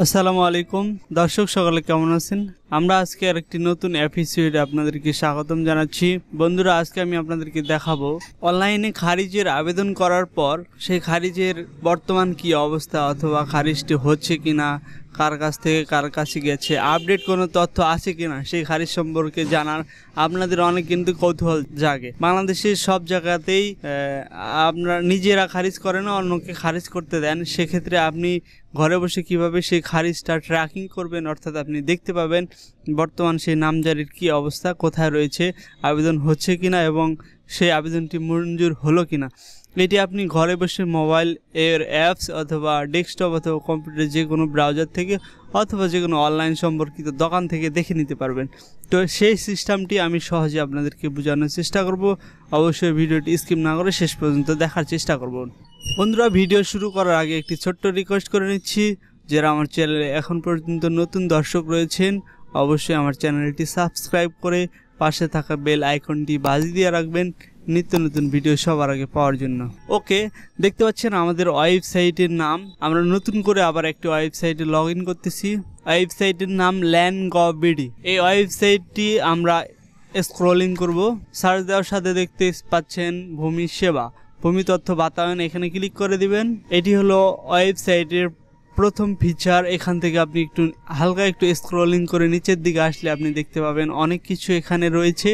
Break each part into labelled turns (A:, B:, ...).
A: আসসালামু আলাইকুম দর্শক সকলে কেমন আছেন। আমরা আজকে আরেকটি নতুন এপিসোডে আপনাদেরকে স্বাগতম জানাচ্ছি। বন্ধুরা, আজকে আমি আপনাদেরকে দেখাবো অনলাইনে খারিজের আবেদন করার পর সেই খারিজের বর্তমান কি অবস্থা, অথবা খারিজটি হচ্ছে কিনা, কার কাছ থেকে কার কাছে গেছে, আপডেট কোনো তথ্য আছে কিনা সেই খারিজ সম্পর্কে জানার আপনাদের অনেক কিন্তু কৌতূহল জাগে। বাংলাদেশের সব জায়গাতেই আপনারা নিজেরা খারিজ করেন, অন্যকে খারিজ করতে দেন। সেক্ষেত্রে আপনি ঘরে বসে কিভাবে সেই খারিজটা ট্র্যাকিং করবেন, অর্থাৎ আপনি দেখতে পাবেন বর্তমান সেই নামজারির কি অবস্থা, কোথায় রয়েছে, আবেদন হচ্ছে কিনা এবং সেই আবেদনটি মঞ্জুর হলো কিনা। এটি আপনি ঘরে বসে মোবাইল এর অ্যাপস অথবা ডেস্কটপ অথবা কম্পিউটার যে কোনো ব্রাউজার থেকে অথবা যে কোনো অনলাইন সম্পর্কিত দোকান থেকে দেখে নিতে পারবেন। তো সেই সিস্টেমটি আমি সহজে আপনাদেরকে বোঝানোর চেষ্টা করব। অবশ্যই ভিডিওটি স্কিপ না করে শেষ পর্যন্ত দেখার চেষ্টা করব। বন্ধুরা, ভিডিও শুরু করার আগে একটি ছোট্ট রিকোয়েস্ট করে নিচ্ছি, যারা আমার চ্যানেলে এখন পর্যন্ত নতুন দর্শক রয়েছেন অবশ্যই আমার চ্যানেলটি সাবস্ক্রাইব করে পাশে থাকা বেল আইকনটি বাজিয়ে দিয়ে রাখবেন নিত্য নতুন ভিডিও সবার আগে পাওয়ার জন্য। ওকে, দেখতে পাচ্ছেন আমাদের ওয়েবসাইটের নাম। আমরা নতুন করে আবার একটি ওয়েবসাইটে লগ ইন করতেছি। ওয়েবসাইটের নাম ল্যান্ড.গভ.বিডি। এই ওয়েবসাইটটি আমরা স্ক্রলিং করব। সার্চ দেওয়ার সাথে দেখতে পাচ্ছেন ভূমি সেবা, ভূমি তথ্য বাতায়ন, এখানে ক্লিক করে দিবেন। এটি হলো ওয়েবসাইটের প্রথম ফিচার। এখান থেকে আপনি হালকা একটু স্ক্রলিং করে নিচের দিকে আসলে আপনি দেখতে পাবেন অনেক কিছু এখানে রয়েছে।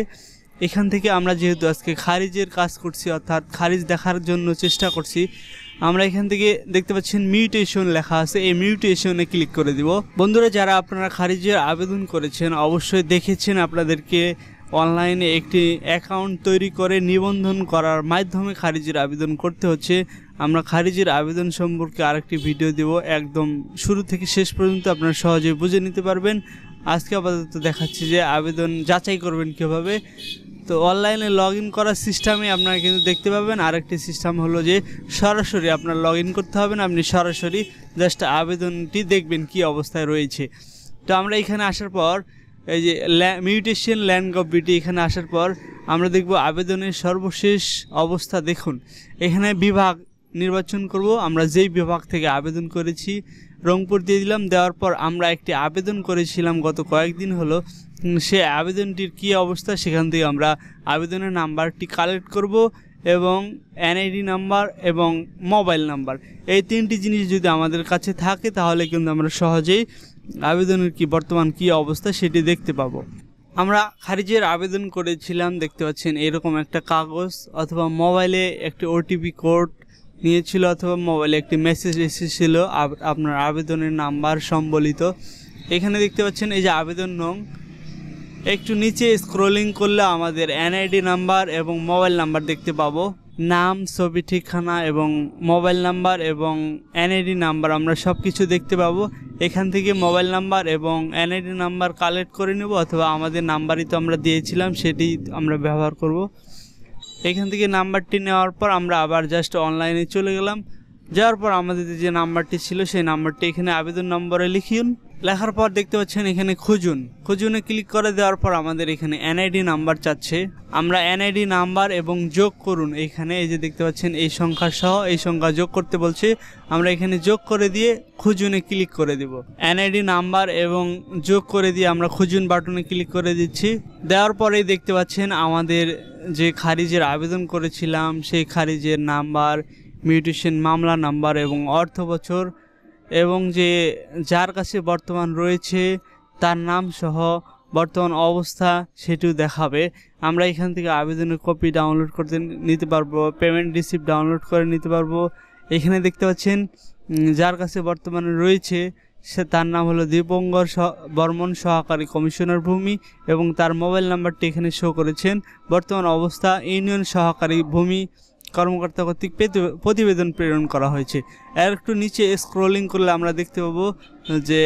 A: এখান থেকে আমরা যেহেতু আজকে খারিজের কাজ করছি, অর্থাৎ খারিজ দেখার জন্য চেষ্টা করছি, আমরা এখান থেকে দেখতে পাচ্ছেন মিউটেশন লেখা আছে, এই মিউটেশনে ক্লিক করে দিব। বন্ধুরা, যারা আপনারা খারিজের আবেদন করেছেন অবশ্যই দেখেছেন আপনাদেরকে অনলাইনে একটি অ্যাকাউন্ট তৈরি করে নিবন্ধন করার মাধ্যমে খারিজের আবেদন করতে হচ্ছে। আমরা খারিজের আবেদন সম্পর্কে আরেকটি ভিডিও দেব, একদম শুরু থেকে শেষ পর্যন্ত আপনারা সহজে বুঝে নিতে পারবেন। আজকে আপাতত দেখাচ্ছি যে আবেদন যাচাই করবেন কীভাবে। তো অনলাইনে লগ ইন করার সিস্টেমে আপনারা কিন্তু দেখতে পাবেন। আরেকটি সিস্টেম হলো যে সরাসরি আপনার লগ ইন করতে হবে না, আপনি সরাসরি জাস্ট আবেদনটি দেখবেন কি অবস্থায় রয়েছে। তো আমরা এখানে আসার পর এই যে মিউটেশন ল্যান্ড.গভ.বিডি, এখানে আসার পর আমরা দেখব আবেদনের সর্বশেষ অবস্থা। দেখুন এখানে বিভাগ নির্বাচন করব। আমরা যেই বিভাগ থেকে আবেদন করেছি রংপুর দিয়ে দিলাম। দেওয়ার পর আমরা একটি আবেদন করেছিলাম গত কয়েকদিন হলো, সে আবেদনটির কী অবস্থা সেখান থেকে আমরা আবেদনের নাম্বারটি কালেক্ট করব এবং এনআইডি নাম্বার এবং মোবাইল নাম্বার, এই তিনটি জিনিস যদি আমাদের কাছে থাকে তাহলে কিন্তু আমরা সহজেই আবেদনের বর্তমান কী অবস্থা সেটি দেখতে পাবো। আমরা খারিজের আবেদন করেছিলাম, দেখতে পাচ্ছেন এরকম একটা কাগজ, অথবা মোবাইলে একটি ওটিপি কোড নিয়েছিল, অথবা মোবাইলে একটি মেসেজ এসেছিল আপনার আবেদনের নাম্বার সম্বলিত। এখানে দেখতে পাচ্ছেন এই যে আবেদন নং, একটু নিচে স্ক্রলিং করলে আমাদের এনআইডি নাম্বার এবং মোবাইল নাম্বার দেখতে পাবো। নাম, ছবি, ঠিকানা এবং মোবাইল নাম্বার এবং এনআইডি নাম্বার আমরা সব কিছু দেখতে পাবো। এখান থেকে মোবাইল নাম্বার এবং এনআইডি নাম্বার কালেক্ট করে নেব, অথবা আমাদের নাম্বারই তো আমরা দিয়েছিলাম সেটি আমরা ব্যবহার করব। এখান থেকে নাম্বারটি নেওয়ার পর আমরা আবার জাস্ট অনলাইনে চলে গেলাম। যাওয়ার পর আমাদের যে নাম্বারটি ছিল সেই নাম্বারটি এখানে আবেদন নম্বরে লিখুন। লেখার পর দেখতে পাচ্ছেন এখানে খুঁজুনে ক্লিক করে দেওয়ার পর আমাদের এখানে এনআইডি নাম্বার চাচ্ছে। আমরা এনআইডি নাম্বার এবং যোগ করুন, এখানে এই যে দেখতে পাচ্ছেন এই সংখ্যা সহ এই সংখ্যা যোগ করতে বলছে। আমরা এখানে যোগ করে দিয়ে খুঁজুনে ক্লিক করে দেব। এনআইডি নাম্বার এবং যোগ করে দিয়ে আমরা খুঁজুন বাটনে ক্লিক করে দিচ্ছি। দেওয়ার পরেই দেখতে পাচ্ছেন আমাদের যে খারিজের আবেদন করেছিলাম সেই খারিজের নাম্বার, মিউটেশন মামলা নাম্বার এবং অর্থ বছর এবং যে যার কাছে বর্তমান রয়েছে তার নাম সহ বর্তমান অবস্থা সেটিও দেখাবে। আমরা এখান থেকে আবেদনের কপি ডাউনলোড করতে নিতে পারবো, পেমেন্ট রিসিপ্ট ডাউনলোড করে নিতে পারবো। এখানে দেখতে পাচ্ছেন যার কাছে বর্তমানে রয়েছে সে তার নাম হলো দীপঙ্কর বর্মন, সহকারী কমিশনার ভূমি, এবং তার মোবাইল নাম্বারটি এখানে শো করেছেন। বর্তমান অবস্থা ইউনিয়ন সহকারী ভূমি কর্মকর্তা কর্তৃক প্রতিবেদন প্রেরণ করা হয়েছে। এর একটু নিচে স্ক্রলিং করলে আমরা দেখতে পাবো যে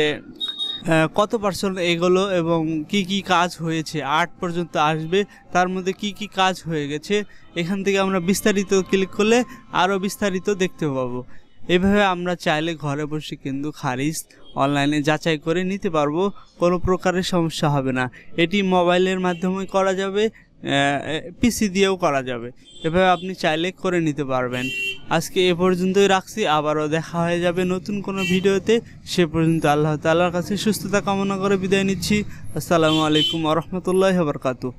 A: কত পার্সেন্ট এগোলো এবং কি কি কাজ হয়েছে, 8 পর্যন্ত আসবে, তার মধ্যে কি কি কাজ হয়ে গেছে। এখান থেকে আমরা বিস্তারিত ক্লিক করলে আরও বিস্তারিত দেখতে পাবো। এভাবে আমরা চাইলে ঘরে বসে কিন্তু খারিজ অনলাইনে যাচাই করে নিতে পারবো, কোনো প্রকারের সমস্যা হবে না। এটি মোবাইলের মাধ্যমে করা যাবে, পিসি দিয়েও করা যাবে। এভাবে আপনি চাইলে করে নিতে পারবেন। আজকে এ পর্যন্তই রাখছি, আবারও দেখা হয়ে যাবে নতুন কোনো ভিডিওতে। সে পর্যন্ত আল্লাহ তাআলার কাছে সুস্থতা কামনা করে বিদায় নিচ্ছি। আসসালামু আলাইকুম ওয়া রাহমাতুল্লাহি ওয়া বারাকাতুহু।